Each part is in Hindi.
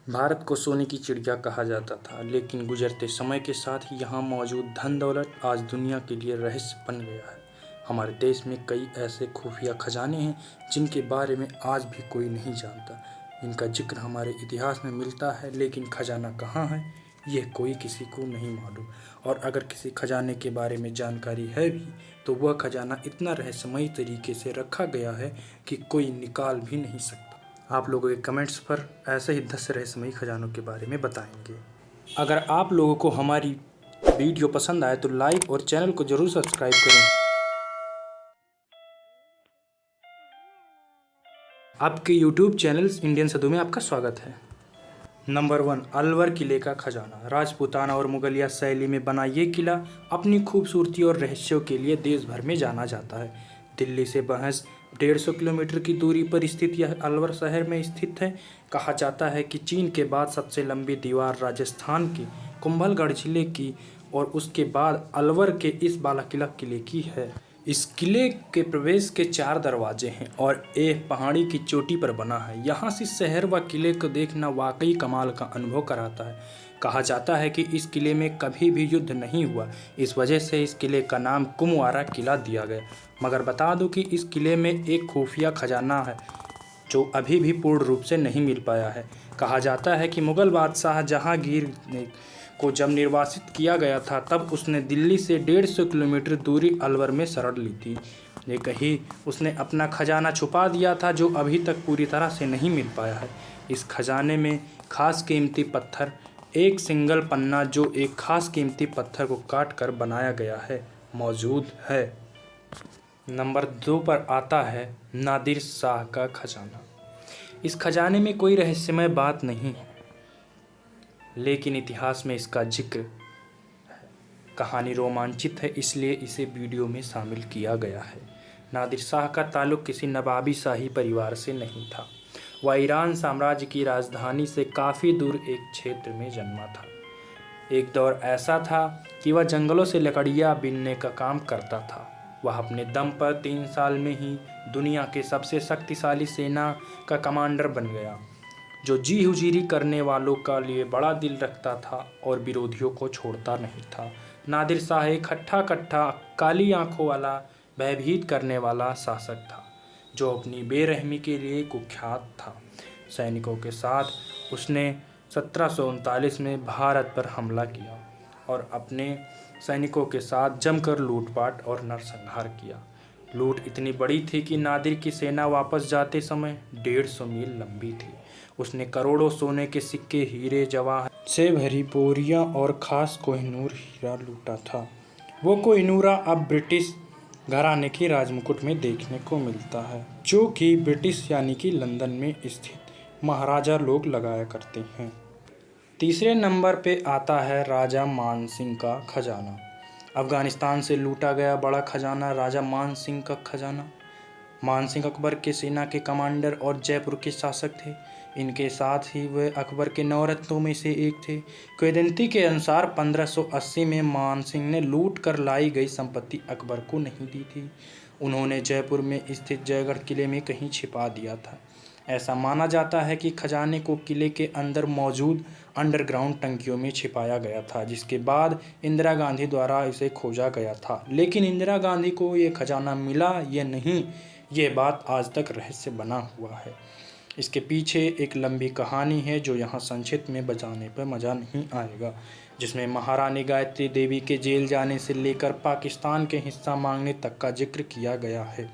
भारत को सोने की चिड़िया कहा जाता था, लेकिन गुजरते समय के साथ ही यहाँ मौजूद धन दौलत आज दुनिया के लिए रहस्य बन गया है। हमारे देश में कई ऐसे खुफिया खजाने हैं जिनके बारे में आज भी कोई नहीं जानता। इनका जिक्र हमारे इतिहास में मिलता है, लेकिन खजाना कहाँ है यह कोई किसी को नहीं मालूम। और अगर किसी खजाने के बारे में जानकारी है भी तो वह खजाना इतना रहस्यमयी तरीके से रखा गया है कि कोई निकाल भी नहीं सकता। आप लोगों के कमेंट्स पर ऐसे ही 10 रहस्यमयी खजानों के बारे में बताएंगे। अगर आप लोगों को हमारी वीडियो पसंद आए तो लाइक और चैनल को जरूर सब्सक्राइब करें। आपके YouTube चैनल इंडियन सदू में आपका स्वागत है। नंबर 1, अलवर किले का खजाना। राजपूताना और मुगलिया शैली में बना ये किला अपनी खूबसूरती और रहस्यों के लिए देश भर में जाना जाता है। दिल्ली से महज 150 किलोमीटर की दूरी पर स्थित यह अलवर शहर में स्थित है। कहा जाता है कि चीन के बाद सबसे लंबी दीवार राजस्थान के कुंभलगढ़ जिले की और उसके बाद अलवर के इस बालाकिला किले की है। इस किले के प्रवेश के 4 दरवाजे हैं और यह पहाड़ी की चोटी पर बना है। यहाँ से शहर व किले को देखना वाकई कमाल का अनुभव कराता है। कहा जाता है कि इस किले में कभी भी युद्ध नहीं हुआ, इस वजह से इस किले का नाम कुमवारा किला दिया गया। मगर बता दूं कि इस किले में एक खुफिया खजाना है जो अभी भी पूर्ण रूप से नहीं मिल पाया है। कहा जाता है कि मुगल बादशाह जहांगीर को जब निर्वासित किया गया था तब उसने दिल्ली से 150 किलोमीटर दूरी अलवर में शरण ली थी। ये कहीं उसने अपना खजाना छुपा दिया था जो अभी तक पूरी तरह से नहीं मिल पाया है। इस खजाने में खास कीमती पत्थर, एक सिंगल पन्ना जो एक खास कीमती पत्थर को काट कर बनाया गया है, मौजूद है। नंबर 2 पर आता है नादिर शाह का खजाना। इस खजाने में कोई रहस्यमय बात नहीं है, लेकिन इतिहास में इसका जिक्र है। कहानी रोमांचित है, इसलिए इसे वीडियो में शामिल किया गया है। नादिर शाह का ताल्लुक किसी नवाबी शाही परिवार से नहीं था। वह ईरान साम्राज्य की राजधानी से काफ़ी दूर एक क्षेत्र में जन्मा था। एक दौर ऐसा था कि वह जंगलों से लकड़ियाँ बीनने का काम करता था। वह अपने दम पर 3 साल में ही दुनिया के सबसे शक्तिशाली सेना का कमांडर बन गया, जो जी हुजूरी करने वालों का लिए बड़ा दिल रखता था और विरोधियों को छोड़ता नहीं था। नादिर शाह एक हट्टा कट्टा, काली आंखों वाला, भयभीत करने वाला शासक था जो अपनी बेरहमी के लिए कुख्यात था। सैनिकों के साथ उसने 1739 में भारत पर हमला किया और अपने सैनिकों के साथ जमकर लूटपाट और नरसंहार किया। लूट इतनी बड़ी थी कि नादिर की सेना वापस जाते समय 150 मील लंबी थी। उसने करोड़ों सोने के सिक्के, हीरे जवाहर से भरी बोरियां और खास कोहिनूर हीरा लूटा था। वो कोहिनूरा अब ब्रिटिश घराने की राजमुकुट में देखने को मिलता है, जो कि ब्रिटिश यानी कि लंदन में स्थित महाराजा लोग लगाया करते हैं। तीसरे नंबर पे आता है राजा मान सिंह का खजाना। अफगानिस्तान से लूटा गया बड़ा खजाना राजा मान सिंह का खजाना। मान सिंह अकबर के सेना के कमांडर और जयपुर के शासक थे। इनके साथ ही वे अकबर के 9 रत्नों में से एक थे। किंवदंती के अनुसार 1580 में मान सिंह ने लूट कर लाई गई संपत्ति अकबर को नहीं दी थी। उन्होंने जयपुर में स्थित जयगढ़ किले में कहीं छिपा दिया था। ऐसा माना जाता है कि खजाने को किले के अंदर मौजूद अंडरग्राउंड टंकियों में छिपाया गया था, जिसके बाद इंदिरा गांधी द्वारा इसे खोजा गया था। लेकिन इंदिरा गांधी को ये खजाना मिला या नहीं, ये बात आज तक रहस्य बना हुआ है। इसके पीछे एक लंबी कहानी है जो यहाँ संक्षिप्त में बताने पर मज़ा नहीं आएगा, जिसमें महारानी गायत्री देवी के जेल जाने से लेकर पाकिस्तान के हिस्सा मांगने तक का जिक्र किया गया है।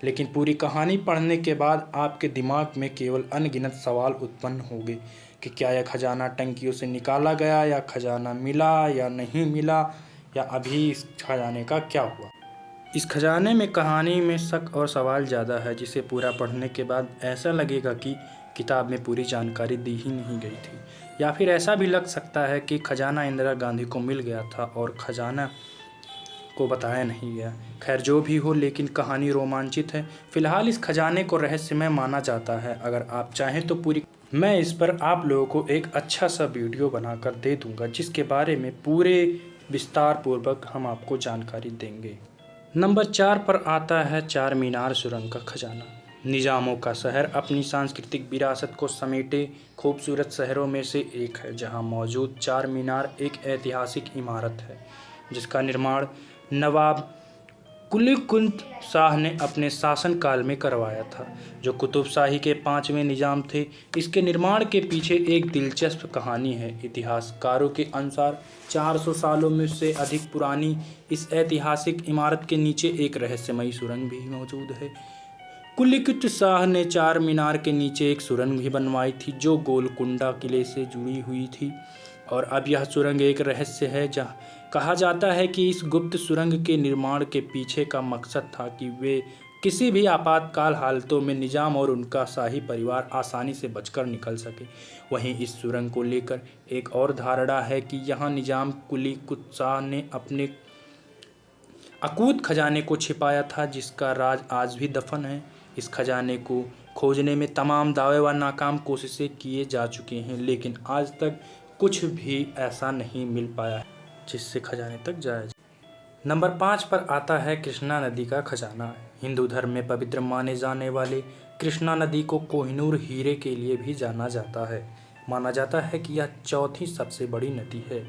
लेकिन पूरी कहानी पढ़ने के बाद आपके दिमाग में केवल अनगिनत सवाल उत्पन्न होंगे कि क्या यह खजाना टंकियों से निकाला गया, या खजाना मिला या नहीं मिला, या अभी इस खजाने का क्या हुआ। इस खजाने में कहानी में शक और सवाल ज़्यादा है, जिसे पूरा पढ़ने के बाद ऐसा लगेगा कि किताब में पूरी जानकारी दी ही नहीं गई थी, या फिर ऐसा भी लग सकता है कि खजाना इंदिरा गांधी को मिल गया था और खजाना को बताया नहीं गया। खैर जो भी हो, लेकिन कहानी रोमांचित है। फिलहाल इस खजाने को रहस्यमय माना जाता है। अगर आप चाहें तो मैं इस पर आप लोगों को एक अच्छा सा वीडियो बनाकर दे दूंगा, जिसके बारे में पूरे विस्तार पूर्वक हम आपको जानकारी देंगे। नंबर 4 पर आता है चार मीनार सुरंग का खजाना। निजामों का शहर अपनी सांस्कृतिक विरासत को समेटे खूबसूरत शहरों में से एक है, जहां मौजूद चार मीनार एक ऐतिहासिक इमारत है जिसका निर्माण नवाब कुली कुतुब शाह ने अपने शासनकाल में करवाया था, जो कुतुब शाही के पांचवें निजाम थे। इसके निर्माण के पीछे एक दिलचस्प कहानी है। इतिहासकारों के अनुसार 400 सालों में से अधिक पुरानी इस ऐतिहासिक इमारत के नीचे एक रहस्यमयी सुरंग भी मौजूद है। कुली कुतुब शाह ने चार मीनार के नीचे एक सुरंग भी बनवाई थी जो गोलकुंडा किले से जुड़ी हुई थी, और अब यह सुरंग एक रहस्य है। जहाँ कहा जाता है कि इस गुप्त सुरंग के निर्माण के पीछे का मकसद था कि वे किसी भी आपातकाल हालतों में निजाम और उनका शाही परिवार आसानी से बचकर निकल सके। वहीं इस सुरंग को लेकर एक और धारणा है कि यहाँ निजाम कुली कुतुब शाह ने अपने अकूत खजाने को छिपाया था, जिसका राज आज भी दफन है। इस खजाने को खोजने में तमाम दावे व नाकाम कोशिशें किए जा चुके हैं, लेकिन आज तक कुछ भी ऐसा नहीं मिल पाया है जिससे खजाने तक जाया जाए। नंबर 5 पर आता है कृष्णा नदी का खजाना। हिंदू धर्म में पवित्र माने जाने वाले कृष्णा नदी को कोहिनूर हीरे के लिए भी जाना जाता है। माना जाता है कि यह चौथी सबसे बड़ी नदी है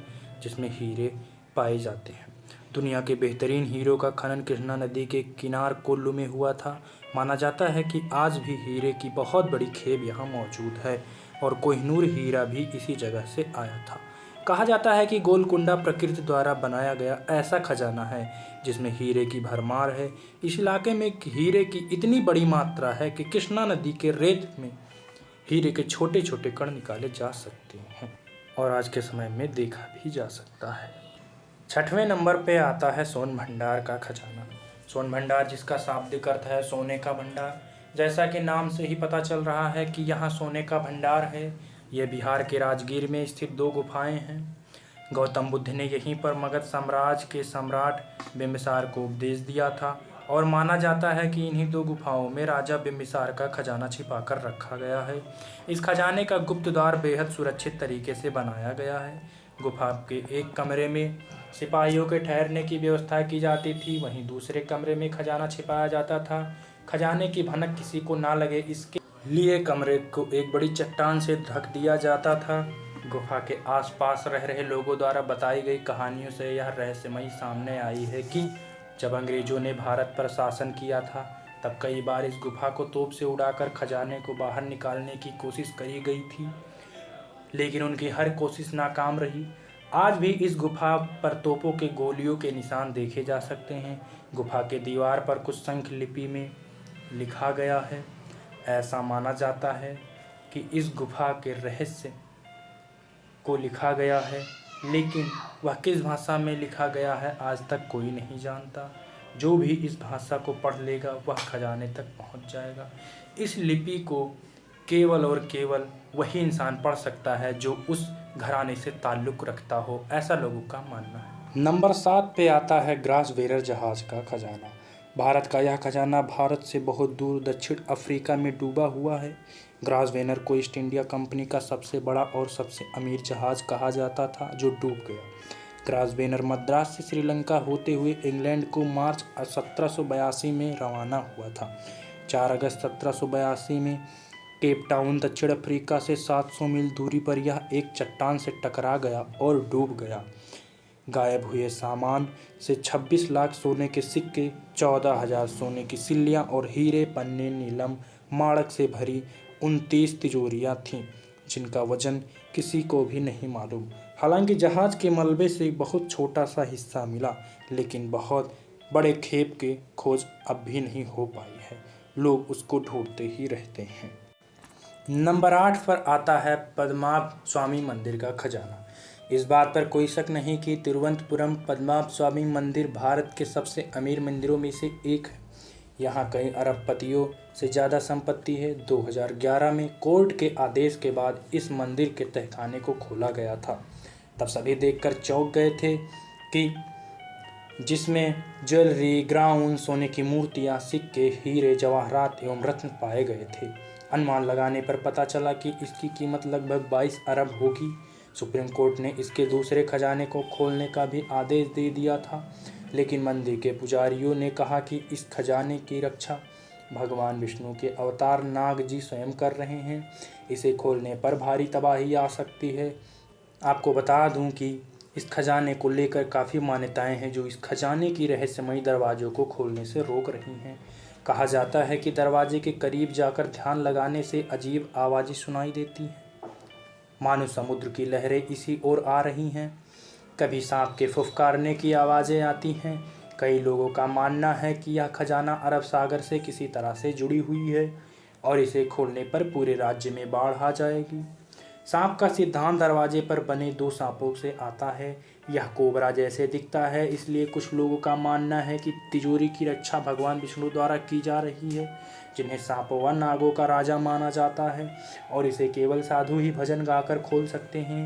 जिसमें हीरे पाए जाते हैं। दुनिया के बेहतरीन हीरों का खनन कृष्णा नदी के किनार कोल्लू में हुआ था। माना जाता है कि आज भी हीरे की बहुत बड़ी खेब यहाँ मौजूद है और कोहिनूर हीरा भी इसी जगह से आया था। कहा जाता है कि गोलकुंडा प्रकृति द्वारा बनाया गया ऐसा खजाना है जिसमें हीरे की भरमार है। इस इलाके में हीरे की इतनी बड़ी मात्रा है कि कृष्णा नदी के रेत में हीरे के छोटे छोटे कण निकाले जा सकते हैं और आज के समय में देखा भी जा सकता है। 6वें नंबर पे आता है सोन भंडार का खजाना। सोन भंडार, जिसका शाब्दिक अर्थ है सोने का भंडार, जैसा कि नाम से ही पता चल रहा है कि यहाँ सोने का भंडार है। यह बिहार के राजगीर में स्थित 2 गुफाएं हैं। गौतम बुद्ध ने यहीं पर मगध साम्राज्य के सम्राट बिम्बिसार को उपदेश दिया था और माना जाता है कि इन्हीं 2 गुफाओं में राजा बिम्बिसार का खजाना छिपाकर रखा गया है। इस खजाने का गुप्त द्वार बेहद सुरक्षित तरीके से बनाया गया है। गुफा के एक कमरे में सिपाहियों के ठहरने की व्यवस्था की जाती थी, वहीं दूसरे कमरे में खजाना छिपाया जाता था। खजाने की भनक किसी को ना लगे इसके लिए कमरे को एक बड़ी चट्टान से ढक दिया जाता था। गुफा के आसपास रह रहे लोगों द्वारा बताई गई कहानियों से यह रहस्यमयी सामने आई है कि जब अंग्रेजों ने भारत पर शासन किया था तब कई बार इस गुफा को तोप से उड़ाकर खजाने को बाहर निकालने की कोशिश करी गई थी, लेकिन उनकी हर कोशिश नाकाम रही। आज भी इस गुफा पर तोपों के गोलियों के निशान देखे जा सकते हैं। गुफा के दीवार पर कुछ संख्य लिपि में लिखा गया है। ऐसा माना जाता है कि इस गुफा के रहस्य को लिखा गया है, लेकिन वह किस भाषा में लिखा गया है आज तक कोई नहीं जानता। जो भी इस भाषा को पढ़ लेगा वह खजाने तक पहुंच जाएगा। इस लिपि को केवल और केवल वही इंसान पढ़ सकता है जो उस घराने से ताल्लुक़ रखता हो, ऐसा लोगों का मानना है। नंबर 7 पे आता है ग्रासवेयर जहाज़ का खजाना। भारत का यह खजाना भारत से बहुत दूर दक्षिण अफ्रीका में डूबा हुआ है। ग्रासवेयर को ईस्ट इंडिया कंपनी का सबसे बड़ा और सबसे अमीर जहाज़ कहा जाता था जो डूब गया। ग्रासवेयर मद्रास से श्रीलंका होते हुए इंग्लैंड को मार्च 1782 में रवाना हुआ था। 4 अगस्त 1782 में केप टाउन दक्षिण अफ्रीका से 700 मील दूरी पर यह एक चट्टान से टकरा गया और डूब गया। गायब हुए सामान से 26 लाख सोने के सिक्के, 14,000 सोने की सिल्लियाँ और हीरे, पन्ने, नीलम, माणक से भरी 29 तिजोरियाँ थीं, जिनका वजन किसी को भी नहीं मालूम। हालांकि जहाज़ के मलबे से बहुत छोटा सा हिस्सा मिला, लेकिन बहुत बड़े खेप की खोज अब भी नहीं हो पाई है। लोग उसको ढूंढते ही रहते हैं। नंबर 8 पर आता है पद्मनाभ स्वामी मंदिर का खजाना। इस बात पर कोई शक नहीं कि तिरुवनंतपुरम पद्मनाभ स्वामी मंदिर भारत के सबसे अमीर मंदिरों में से एक है। यहाँ कई अरबपतियों से ज़्यादा संपत्ति है। 2011 में कोर्ट के आदेश के बाद इस मंदिर के तहखाने को खोला गया था। तब सभी देखकर चौंक गए थे कि जिसमें ज्वेलरी, ग्राउंड, सोने की मूर्तियाँ, सिक्के, हीरे, जवाहरात एवं रत्न पाए गए थे। अनुमान लगाने पर पता चला कि इसकी कीमत लगभग 22 अरब होगी। सुप्रीम कोर्ट ने इसके दूसरे खजाने को खोलने का भी आदेश दे दिया था, लेकिन मंदिर के पुजारियों ने कहा कि इस खजाने की रक्षा भगवान विष्णु के अवतार नाग जी स्वयं कर रहे हैं। इसे खोलने पर भारी तबाही आ सकती है। आपको बता दूं कि इस खजाने को लेकर काफ़ी मान्यताएं हैं जो इस खजाने की रहस्यमयी दरवाज़ों को खोलने से रोक रही हैं। कहा जाता है कि दरवाजे के करीब जाकर ध्यान लगाने से अजीब आवाज़ें सुनाई देती हैं, मानो समुद्र की लहरें इसी ओर आ रही हैं। कभी सांप के फुफकारने की आवाज़ें आती हैं। कई लोगों का मानना है कि यह खजाना अरब सागर से किसी तरह से जुड़ी हुई है और इसे खोलने पर पूरे राज्य में बाढ़ आ जाएगी। सांप का सिद्धांत दरवाजे पर बने 2 सांपों से आता है। यह कोबरा जैसे दिखता है, इसलिए कुछ लोगों का मानना है कि तिजोरी की रक्षा भगवान विष्णु द्वारा की जा रही है, जिन्हें सांपों व नागों का राजा माना जाता है और इसे केवल साधु ही भजन गाकर खोल सकते हैं।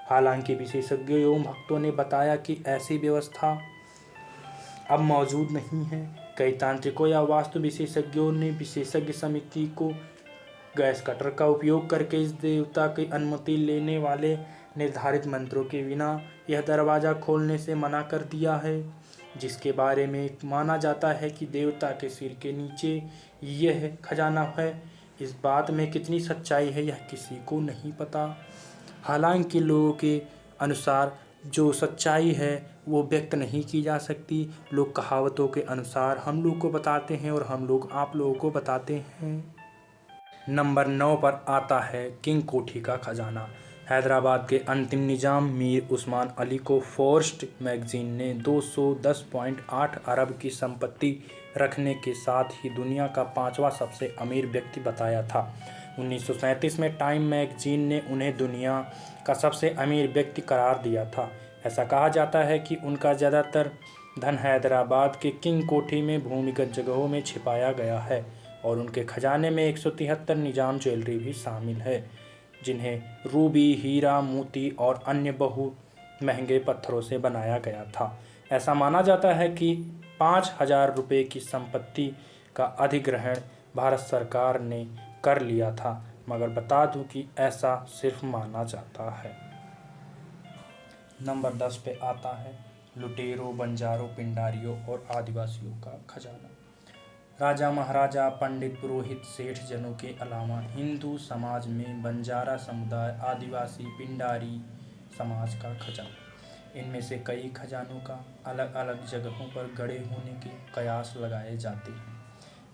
हालांकि विशेषज्ञों एवं भक्तों ने बताया कि ऐसी व्यवस्था अब मौजूद नहीं है। कई तांत्रिकों या वास्तु विशेषज्ञों ने विशेषज्ञ समिति को गैस कटर का उपयोग करके इस देवता की अनुमति लेने वाले निर्धारित मंत्रों के बिना यह दरवाज़ा खोलने से मना कर दिया है, जिसके बारे में माना जाता है कि देवता के सिर के नीचे यह खजाना है। इस बात में कितनी सच्चाई है यह किसी को नहीं पता। हालांकि लोगों के अनुसार जो सच्चाई है वो व्यक्त नहीं की जा सकती। लोग कहावतों के अनुसार हम लोग को बताते हैं और हम लोग आप लोगों को बताते हैं। नंबर 9 पर आता है किंग कोठी का खजाना। हैदराबाद के अंतिम निजाम मीर उस्मान अली को फोर्ब्स मैगजीन ने 210.8 अरब की संपत्ति रखने के साथ ही दुनिया का 5वां सबसे अमीर व्यक्ति बताया था। 1937 में टाइम मैगजीन ने उन्हें दुनिया का सबसे अमीर व्यक्ति करार दिया था। ऐसा कहा जाता है कि उनका ज़्यादातर धन हैदराबाद के किंग कोठी में भूमिगत जगहों में छिपाया गया है और उनके खजाने में 173 निजाम ज्वेलरी भी शामिल है, जिन्हें रूबी, हीरा, मोती और अन्य बहुत महंगे पत्थरों से बनाया गया था। ऐसा माना जाता है कि 5,000 रुपये की संपत्ति का अधिग्रहण भारत सरकार ने कर लिया था, मगर बता दूं कि ऐसा सिर्फ माना जाता है। नंबर 10 पे आता है लुटेरों, बंजारों, पिंडारियों और आदिवासियों का खजाना। राजा, महाराजा, पंडित, पुरोहित, सेठ जनों के अलावा हिंदू समाज में बंजारा समुदाय, आदिवासी, पिंडारी समाज का खजाना। इनमें से कई खजानों का अलग अलग जगहों पर गड़े होने के कयास लगाए जाते हैं।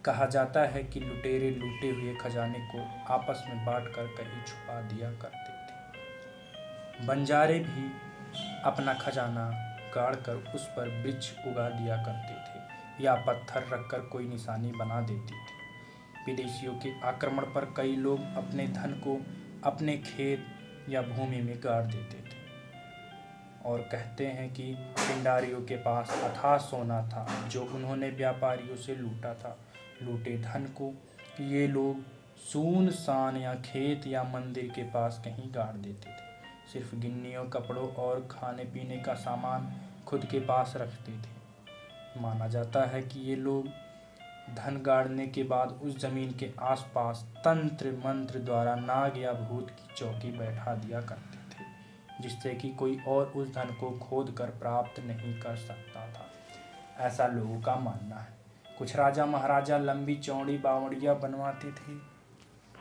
कहा जाता है कि लुटेरे लूटे हुए खजाने को आपस में बांटकर कहीं छुपा दिया करते थे। बंजारे भी अपना खजाना गाड़कर उस पर वृक्ष उगा दिया करते थे या पत्थर रखकर कोई निशानी बना देते थे। विदेशियों के आक्रमण पर कई लोग अपने धन को अपने खेत या भूमि में गाड़ देते थे और कहते हैं कि पिंडारियों के पास अथाह सोना था जो उन्होंने व्यापारियों से लूटा था। लूटे धन को ये लोग सुनसान या खेत या मंदिर के पास कहीं गाड़ देते थे। सिर्फ गिन्नियों, कपड़ों और खाने पीने का सामान खुद के पास रखते थे। माना जाता है कि ये लोग धन गाड़ने के बाद उस जमीन के आसपास तंत्र मंत्र द्वारा नाग या भूत की चौकी बैठा दिया करते थे, जिससे कि कोई और उस धन को खोद कर प्राप्त नहीं कर सकता था। ऐसा लोगों का मानना है। कुछ राजा महाराजा लंबी चौड़ी बावड़ियाँ बनवाते थे।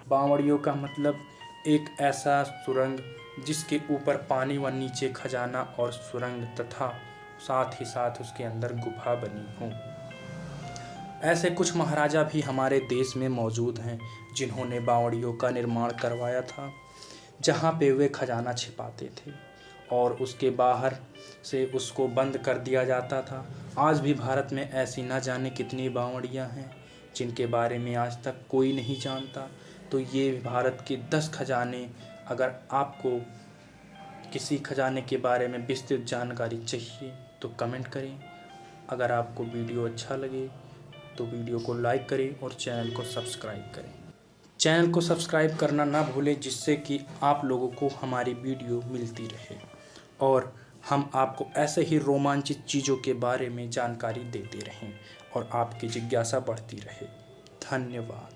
बावड़ियों का मतलब एक ऐसा सुरंग जिसके ऊपर पानी व नीचे खजाना और सुरंग तथा साथ ही साथ उसके अंदर गुफा बनी हो। ऐसे कुछ महाराजा भी हमारे देश में मौजूद हैं जिन्होंने बावड़ियों का निर्माण करवाया था, जहाँ पे वे खजाना छिपाते थे और उसके बाहर से उसको बंद कर दिया जाता था। आज भी भारत में ऐसी न जाने कितनी बावड़ियाँ हैं जिनके बारे में आज तक कोई नहीं जानता। तो ये भारत के 10 खजाने। अगर आपको किसी खजाने के बारे में विस्तृत जानकारी चाहिए तो कमेंट करें। अगर आपको वीडियो अच्छा लगे तो वीडियो को लाइक करें और चैनल को सब्सक्राइब करें। चैनल को सब्सक्राइब करना ना भूलें, जिससे कि आप लोगों को हमारी वीडियो मिलती रहे और हम आपको ऐसे ही रोमांचित चीज़ों के बारे में जानकारी देते रहें और आपकी जिज्ञासा बढ़ती रहे। धन्यवाद।